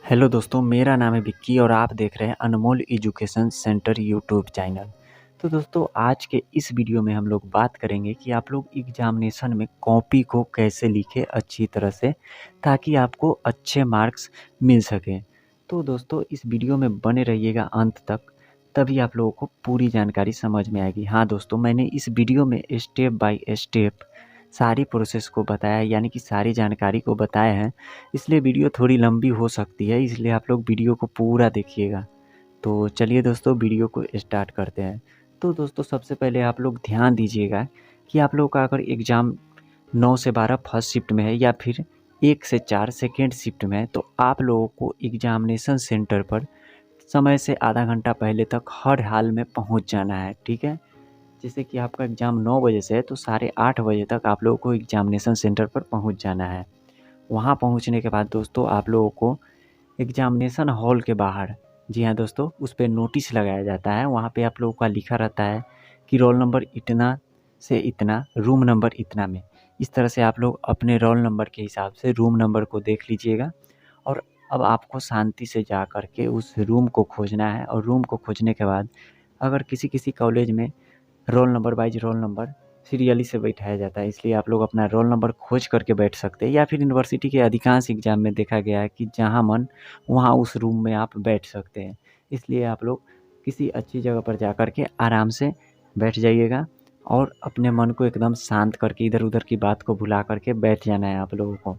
Hello दोस्तों, मेरा नाम है विक्की और आप देख रहे हैं अनमोल एजुकेशन सेंटर यूट्यूब चैनल। तो दोस्तों, आज के इस वीडियो में हम लोग बात करेंगे कि आप लोग एग्जामिनेशन में कॉपी को कैसे लिखें अच्छी तरह से, ताकि आपको अच्छे मार्क्स मिल सकें। तो दोस्तों, इस वीडियो में बने रहिएगा अंत तक, तभी आप लोगों को पूरी जानकारी समझ में आएगी। हाँ दोस्तों, मैंने इस वीडियो में स्टेप बाय स्टेप सारी प्रोसेस को बताया, यानी कि सारी जानकारी को बताया है। इसलिए वीडियो थोड़ी लंबी हो सकती है, इसलिए आप लोग वीडियो को पूरा देखिएगा। तो चलिए दोस्तों, वीडियो को स्टार्ट करते हैं। तो दोस्तों, सबसे पहले आप लोग ध्यान दीजिएगा कि आप लोग का अगर एग्ज़ाम 9 से 12 फर्स्ट शिफ्ट में है या फिर 1 से 4 सेकेंड शिफ्ट में है, तो आप लोगों को एग्जामिनेशन सेंटर पर समय से आधा घंटा पहले तक हर हाल में पहुंच जाना है। ठीक है? जैसे कि आपका एग्ज़ाम 9 बजे से है, तो 8:30 बजे तक आप लोगों को एग्जामिनेशन सेंटर पर पहुंच जाना है। वहाँ पहुँचने के बाद दोस्तों, आप लोगों को एग्जामिनेशन हॉल के बाहर, जी हाँ दोस्तों, उस पे नोटिस लगाया जाता है। वहाँ पे आप लोगों का लिखा रहता है कि रोल नंबर इतना से इतना, रूम नंबर इतना में। इस तरह से आप लोग अपने रोल नंबर के हिसाब से रूम नंबर को देख लीजिएगा। और अब आपको शांति से जा कर के उस रूम को खोजना है। और रूम को खोजने के बाद, अगर किसी किसी कॉलेज में roll number wise roll number serially से बैठाया जाता है, इसलिए आप लोग अपना रोल नंबर खोज करके बैठ सकते हैं। या फिर यूनिवर्सिटी के अधिकांश एग्जाम में देखा गया है कि जहाँ मन वहाँ उस रूम में आप बैठ सकते हैं। इसलिए आप लोग किसी अच्छी जगह पर जा कर के आराम से बैठ जाइएगा और अपने मन को एकदम शांत करके इधर उधर की बात को भुला करके बैठ जाना है आप लोगों को।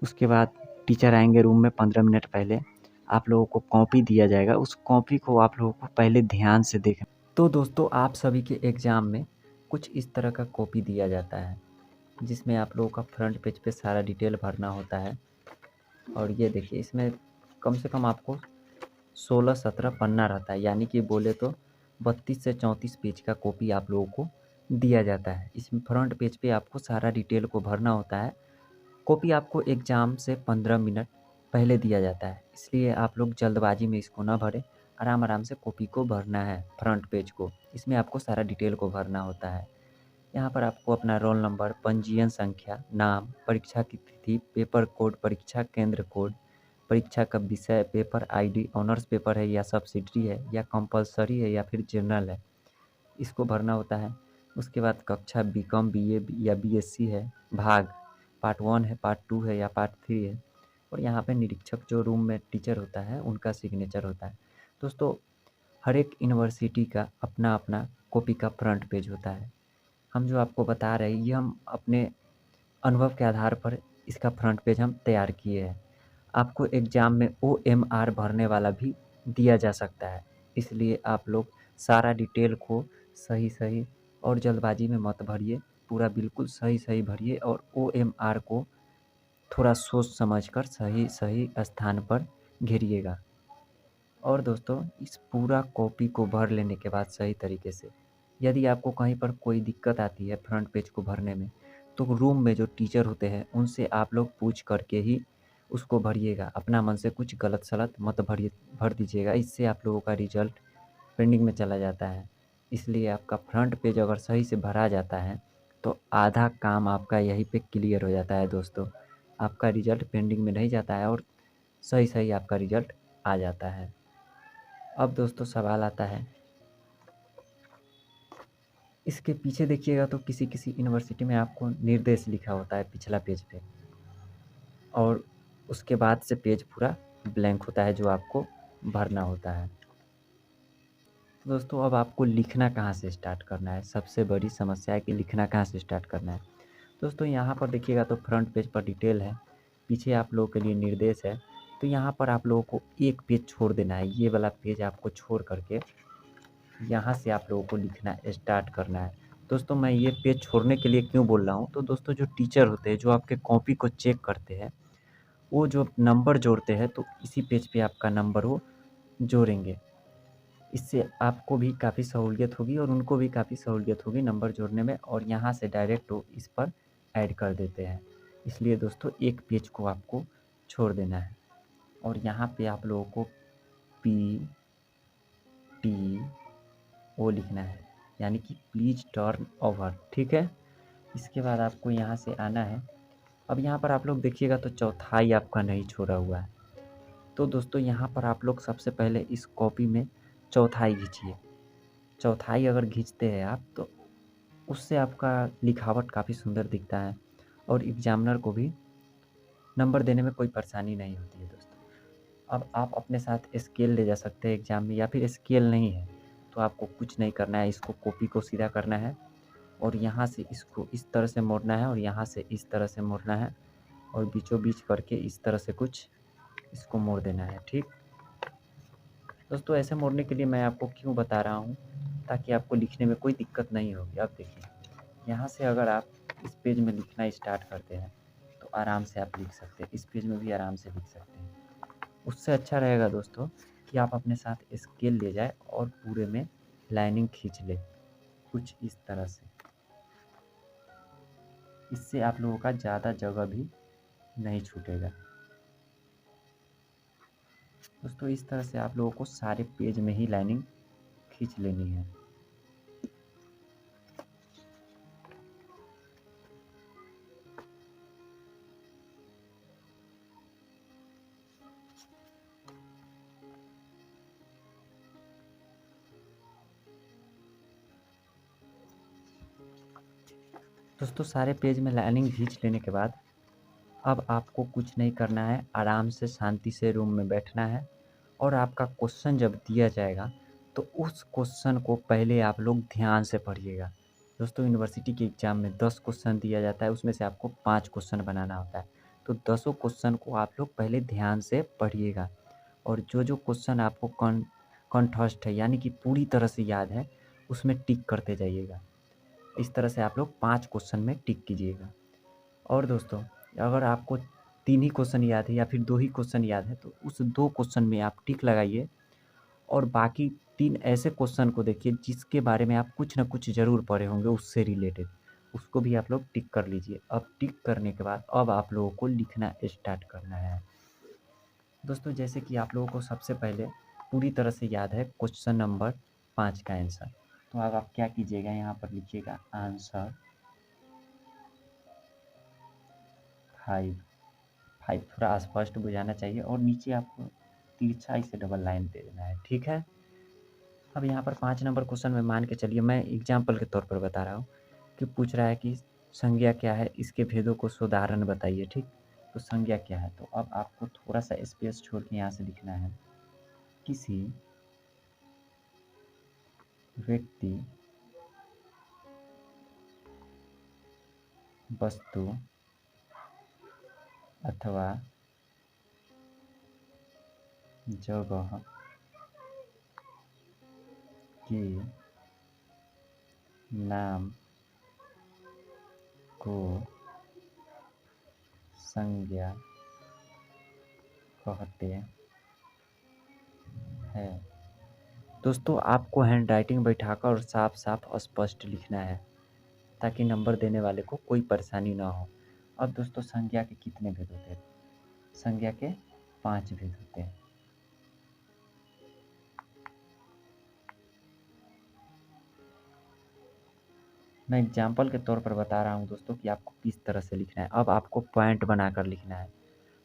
उसके बाद टीचर आएंगे रूम में 15 मिनट पहले। आप लोगों को कॉपी दिया जाएगा, उस कॉपी को आप लोगों को पहले ध्यान से देखना। तो दोस्तों, आप सभी के एग्ज़ाम में कुछ इस तरह का कॉपी दिया जाता है, जिसमें आप लोगों का फ्रंट पेज पे सारा डिटेल भरना होता है। और ये देखिए, इसमें कम से कम आपको 16-17 पन्ना रहता है, यानी कि बोले तो 32 से 34 पेज का कॉपी आप लोगों को दिया जाता है। इसमें फ्रंट पेज पे आपको सारा डिटेल को भरना होता है। कॉपी आपको एग्ज़ाम से 15 मिनट पहले दिया जाता है, इसलिए आप लोग जल्दबाजी में इसको ना भरें। आराम आराम से कॉपी को भरना है, फ्रंट पेज को। इसमें आपको सारा डिटेल को भरना होता है। यहाँ पर आपको अपना रोल नंबर, पंजीयन संख्या, नाम, परीक्षा की तिथि, पेपर कोड, परीक्षा केंद्र कोड, परीक्षा का विषय, पेपर आईडी, ऑनर्स पेपर है या सब्सिडरी है या कंपलसरी है या फिर जनरल है, इसको भरना होता है। उसके बाद कक्षा बीकॉम, बीए या बीएससी है, भाग पार्ट 1 है, पार्ट 2 है या पार्ट 3 है। और यहाँ पे निरीक्षक जो रूम में टीचर होता है, उनका सिग्नेचर होता है। दोस्तों, हर एक यूनिवर्सिटी का अपना अपना कॉपी का फ्रंट पेज होता है। हम जो आपको बता रहे हैं, ये हम अपने अनुभव के आधार पर इसका फ्रंट पेज हम तैयार किए हैं। आपको एग्ज़ाम में OMR भरने वाला भी दिया जा सकता है, इसलिए आप लोग सारा डिटेल को सही सही और जल्दबाजी में मत भरिए। पूरा बिल्कुल सही सही भरिए और OMR को थोड़ा सोच समझ कर सही सही स्थान पर घेरिएगा। और दोस्तों, इस पूरा कॉपी को भर लेने के बाद सही तरीके से, यदि आपको कहीं पर कोई दिक्कत आती है फ्रंट पेज को भरने में, तो रूम में जो टीचर होते हैं उनसे आप लोग पूछ करके ही उसको भरिएगा। अपना मन से कुछ गलत सलत मत भर दीजिएगा, इससे आप लोगों का रिजल्ट पेंडिंग में चला जाता है। इसलिए आपका फ्रंट पेज अगर सही से भरा जाता है, तो आधा काम आपका यहीं पे क्लियर हो जाता है दोस्तों। आपका रिजल्ट पेंडिंग में नहीं जाता है और सही सही आपका रिजल्ट आ जाता है। अब दोस्तों, सवाल आता है, इसके पीछे देखिएगा तो किसी किसी यूनिवर्सिटी में आपको निर्देश लिखा होता है पिछला पेज पे, और उसके बाद से पेज पूरा ब्लैंक होता है जो आपको भरना होता है। तो दोस्तों, अब आपको लिखना कहाँ से स्टार्ट करना है, सबसे बड़ी समस्या है कि लिखना कहाँ से स्टार्ट करना है। दोस्तों, यहाँ पर देखिएगा तो फ्रंट पेज पर डिटेल है, पीछे आप लोगों के लिए निर्देश है। तो यहाँ पर आप लोगों को एक पेज छोड़ देना है, ये वाला पेज आपको छोड़ करके यहाँ से आप लोगों को लिखना स्टार्ट करना है। दोस्तों, मैं ये पेज छोड़ने के लिए क्यों बोल रहा हूँ, तो दोस्तों, जो टीचर होते हैं जो आपके कॉपी को चेक करते हैं, वो जो नंबर जोड़ते हैं, तो इसी पेज पे आपका नंबर वो जोड़ेंगे। इससे आपको भी काफ़ी सहूलियत होगी और उनको भी काफ़ी सहूलियत होगी नंबर जोड़ने में, और यहाँ से डायरेक्ट वो इस पर ऐड कर देते हैं। इसलिए दोस्तों, एक पेज को आपको छोड़ देना है और यहाँ पे आप लोगों को PT वो लिखना है, यानी कि प्लीज़ टर्न ओवर। ठीक है? इसके बाद आपको यहाँ से आना है। अब यहाँ पर आप लोग देखिएगा तो चौथाई आपका नहीं छोड़ा हुआ है, तो दोस्तों यहाँ पर आप लोग सबसे पहले इस कॉपी में चौथाई खींचिए। चौथाई अगर खींचते हैं आप तो उससे आपका लिखावट काफ़ी सुंदर दिखता है और एग्जामिनर को भी नंबर देने में कोई परेशानी नहीं होती है दोस्तों। अब आप अपने साथ स्केल ले जा सकते हैं एग्ज़ाम में, या फिर स्केल नहीं है तो आपको कुछ नहीं करना है, इसको कॉपी को सीधा करना है और यहाँ से इसको इस तरह से मोड़ना है और यहाँ से इस तरह से मोड़ना है और बीचों बीच करके इस तरह से कुछ इसको मोड़ देना है। ठीक दोस्तों, ऐसे मोड़ने के लिए मैं आपको क्यों बता रहा हूँ, ताकि आपको लिखने में कोई दिक्कत नहीं होगी। अब देखिए, यहाँ से अगर आप इस पेज में लिखना स्टार्ट करते हैं तो आराम से आप लिख सकते हैं, इस पेज में भी आराम से लिख सकते हैं। उससे अच्छा रहेगा दोस्तों कि आप अपने साथ स्केल ले जाए और पूरे में लाइनिंग खींच ले कुछ इस तरह से। इससे आप लोगों का ज़्यादा जगह भी नहीं छूटेगा। दोस्तों इस तरह से आप लोगों को सारे पेज में ही लाइनिंग खींच लेनी है। दोस्तों सारे पेज में लाइनिंग खींच लेने के बाद अब आपको कुछ नहीं करना है, आराम से शांति से रूम में बैठना है और आपका क्वेश्चन जब दिया जाएगा तो उस क्वेश्चन को पहले आप लोग ध्यान से पढ़िएगा। दोस्तों यूनिवर्सिटी के एग्ज़ाम में 10 क्वेश्चन दिया जाता है, उसमें से आपको 5 क्वेश्चन बनाना होता है। तो 10 क्वेश्चन को आप लोग पहले ध्यान से पढ़िएगा और जो क्वेश्चन आपको कंठस्थ है यानी कि पूरी तरह से याद है उसमें टिक करते जाइएगा। इस तरह से आप लोग 5 क्वेश्चन में टिक कीजिएगा। और दोस्तों अगर आपको 3 ही क्वेश्चन याद है या फिर 2 ही क्वेश्चन याद है तो उस 2 क्वेश्चन में आप टिक लगाइए और बाकी 3 ऐसे क्वेश्चन को देखिए जिसके बारे में आप कुछ ना कुछ ज़रूर पढ़े होंगे उससे रिलेटेड, उसको भी आप लोग टिक कर लीजिए। अब टिक करने के बाद अब आप लोगों को लिखना स्टार्ट करना है। दोस्तों जैसे कि आप लोगों को सबसे पहले पूरी तरह से याद है क्वेश्चन नंबर 5 का आंसर, तो अब आप क्या कीजिएगा, यहाँ पर लिखिएगा आंसर 5। थोड़ा स्पष्ट बुझाना चाहिए और नीचे आपको तिरछा इसे डबल लाइन दे देना है। ठीक है, अब यहाँ पर 5 नंबर क्वेश्चन में मान के चलिए, मैं एग्जाम्पल के तौर पर बता रहा हूँ कि पूछ रहा है कि संज्ञा क्या है, इसके भेदों को सोदाहरण बताइए। ठीक, तो संज्ञा क्या है, तो अब आपको थोड़ा सा स्पेस छोड़ के यहाँ से लिखना है किसी व्यक्ति, वस्तु अथवा जगह के नाम को संज्ञा कहते हैं। दोस्तों आपको हैंड राइटिंग बैठाकर और साफ साफ स्पष्ट लिखना है ताकि नंबर देने वाले को कोई परेशानी ना हो। अब दोस्तों संज्ञा के कितने भेद होते हैं, संज्ञा के 5 भेद होते हैं। मैं एग्जाम्पल के तौर पर बता रहा हूँ दोस्तों कि आपको किस तरह से लिखना है। अब आपको पॉइंट बनाकर लिखना है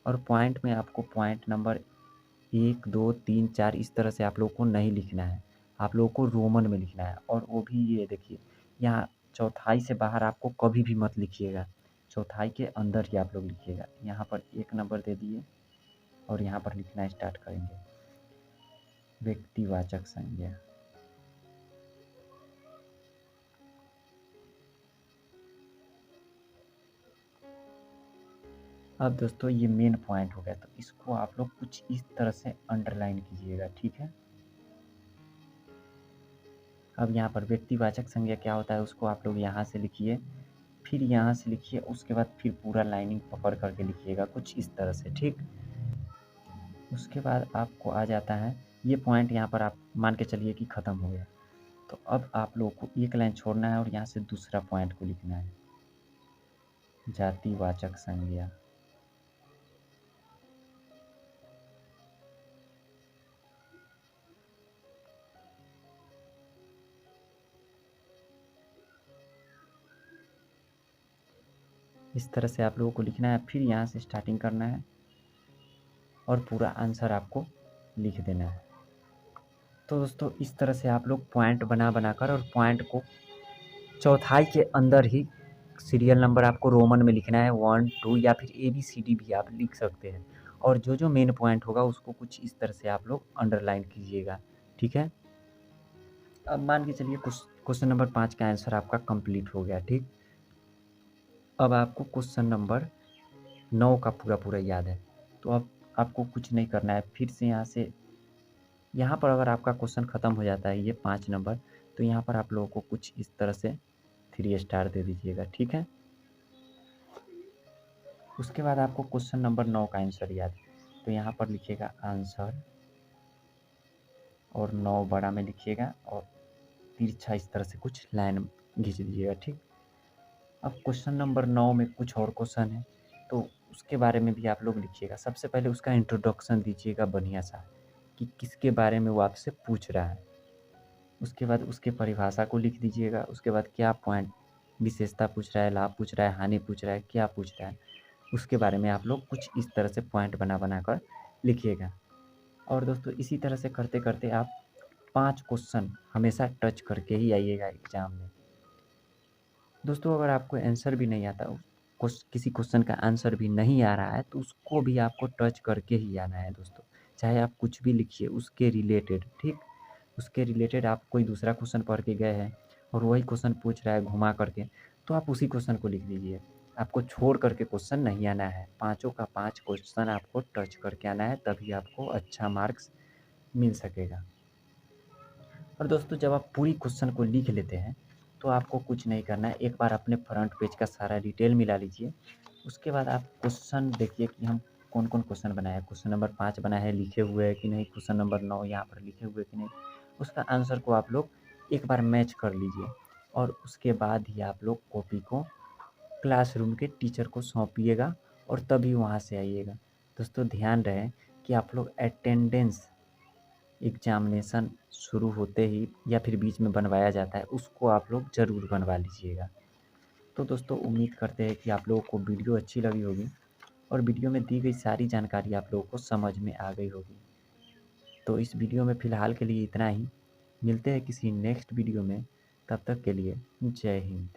और पॉइंट में आपको पॉइंट नंबर 1 2 3 4 इस तरह से आप लोगों को नहीं लिखना है, आप लोगों को रोमन में लिखना है। और वो भी ये देखिए, यहाँ चौथाई से बाहर आपको कभी भी मत लिखिएगा, चौथाई के अंदर ही आप लोग लिखिएगा। यहाँ पर 1 नंबर दे दिए और यहाँ पर लिखना स्टार्ट करेंगे व्यक्तिवाचक संज्ञा। अब दोस्तों ये मेन पॉइंट हो गया, तो इसको आप लोग कुछ इस तरह से अंडरलाइन कीजिएगा। ठीक है, अब यहाँ पर व्यक्तिवाचक संज्ञा क्या होता है उसको आप लोग यहाँ से लिखिए, फिर यहाँ से लिखिए, उसके बाद फिर पूरा लाइनिंग पकड़ करके लिखिएगा कुछ इस तरह से। ठीक, उसके बाद आपको आ जाता है ये पॉइंट, यहाँ पर आप मान के चलिए कि ख़त्म हो गया। तो अब आप लोगों को एक लाइन छोड़ना है और यहाँ से दूसरा पॉइंट को लिखना है जातिवाचक संज्ञा। इस तरह से आप लोगों को लिखना है, फिर यहाँ से स्टार्टिंग करना है और पूरा आंसर आपको लिख देना है। तो दोस्तों इस तरह से आप लोग पॉइंट बना बनाकर और पॉइंट को चौथाई के अंदर ही सीरियल नंबर आपको रोमन में लिखना है 1 2 या फिर ABCD भी आप लिख सकते हैं। और जो मेन पॉइंट होगा उसको कुछ इस तरह से आप लोग अंडरलाइन कीजिएगा, ठीक है। अब मान के चलिए क्वेश्चन नंबर 5 का आंसर आपका कंप्लीट हो गया, ठीक। अब आपको क्वेश्चन नंबर 9 का पूरा पूरा याद है, तो अब आपको कुछ नहीं करना है। फिर से यहाँ पर अगर आपका क्वेश्चन ख़त्म हो जाता है ये 5 नंबर, तो यहाँ पर आप लोगों को कुछ इस तरह से 3 स्टार दे दीजिएगा, ठीक है। उसके बाद आपको क्वेश्चन नंबर 9 का आंसर याद है, तो यहाँ पर लिखिएगा आंसर और 9 बड़ा में लिखिएगा और तिरछा इस तरह से कुछ लाइन खींच दीजिएगा, ठीक। अब क्वेश्चन नंबर 9 में कुछ और क्वेश्चन है, तो उसके बारे में भी आप लोग लिखिएगा। सबसे पहले उसका इंट्रोडक्शन दीजिएगा बढ़िया सा, कि किसके बारे में वो आपसे पूछ रहा है। उसके बाद उसके परिभाषा को लिख दीजिएगा। उसके बाद क्या पॉइंट, विशेषता पूछ रहा है, लाभ पूछ रहा है, हानि पूछ रहा है, क्या पूछ रहा है, उसके बारे में आप लोग कुछ इस तरह से पॉइंट बना बना कर लिखिएगा। और दोस्तों इसी तरह से करते करते आप 5 क्वेश्चन हमेशा टच करके ही आइएगा एग्ज़ाम में। दोस्तों अगर आपको आंसर भी नहीं आता, किसी क्वेश्चन का आंसर भी नहीं आ रहा है, तो उसको भी आपको टच करके ही आना है दोस्तों। चाहे आप कुछ भी लिखिए उसके रिलेटेड, ठीक। उसके रिलेटेड आप कोई दूसरा क्वेश्चन पढ़ के गए हैं और वही क्वेश्चन पूछ रहा है घुमा करके, तो आप उसी क्वेश्चन को लिख दीजिए। आपको छोड़ करके क्वेश्चन नहीं आना है। पाँचों का 5 क्वेश्चन आपको टच करके आना है, तभी आपको अच्छा मार्क्स मिल सकेगा। और दोस्तों जब आप पूरी क्वेश्चन को लिख लेते हैं, तो आपको कुछ नहीं करना है। एक बार अपने फ्रंट पेज का सारा डिटेल मिला लीजिए। उसके बाद आप क्वेश्चन देखिए कि हम कौन कौन क्वेश्चन बनाए हैं। क्वेश्चन नंबर 5 बना है, लिखे हुए है कि नहीं, क्वेश्चन नंबर 9 यहाँ पर लिखे हुए कि नहीं। उसका आंसर को आप लोग एक बार मैच कर लीजिए और उसके बाद ही आप लोग कॉपी को क्लासरूम के टीचर को सौंपिएगा और तभी वहाँ से आइएगा। दोस्तों ध्यान रहे कि आप लोग अटेंडेंस एग्जामिनेशन शुरू होते ही या फिर बीच में बनवाया जाता है, उसको आप लोग ज़रूर बनवा लीजिएगा। तो दोस्तों उम्मीद करते हैं कि आप लोगों को वीडियो अच्छी लगी होगी और वीडियो में दी गई सारी जानकारी आप लोगों को समझ में आ गई होगी। तो इस वीडियो में फ़िलहाल के लिए इतना ही। मिलते हैं किसी नेक्स्ट वीडियो में, तब तक के लिए जय हिंद।